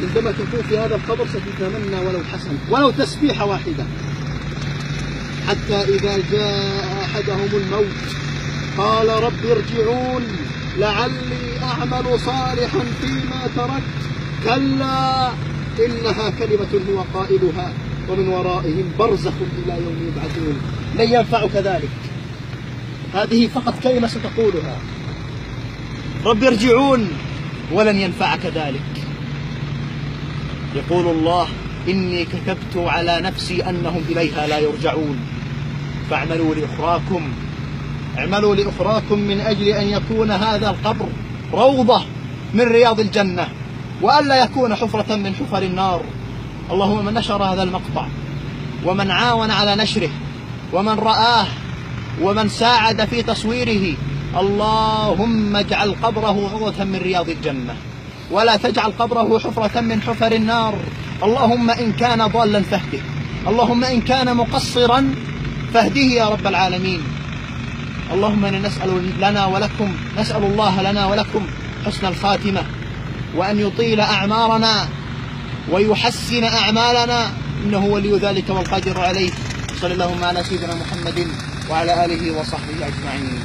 عندما تكون في هذا القبر ستتمنى ولو حسنة، ولو تسبيحة واحدة، حتى إذا جاء أحدهم الموت قال رب ارجعون لعلي أعمل صالحا فيما تركت، كلا إنها كلمة هو قائلها ومن ورائهم برزخ إلى يوم يبعثون. لن ينفعك ذلك، هذه فقط كلمة ستقولها، رب ارجعون، ولن ينفعك ذلك. يقول الله إني كتبت على نفسي أنهم إليها لا يرجعون، فاعملوا لأخراكم، اعملوا لأخراكم من أجل أن يكون هذا القبر روضة من رياض الجنة، وألا يكون حفرة من حفر النار. اللهم من نشر هذا المقطع ومن عاون على نشره ومن رآه ومن ساعد في تصويره، اللهم اجعل قبره روضة من رياض الجنة، ولا تجعل قبره حفرة من حفر النار. اللهم إن كان ضالا فاهده، اللهم إن كان مقصرا فاهده يا رب العالمين. اللهم نسأل الله لنا ولكم حسن الخاتمة، وأن يطيل أعمارنا ويحسن أعمالنا، إنه ولي ذلك والقادر عليه. صلى اللهم على سيدنا محمد وعلى آله وصحبه أجمعين.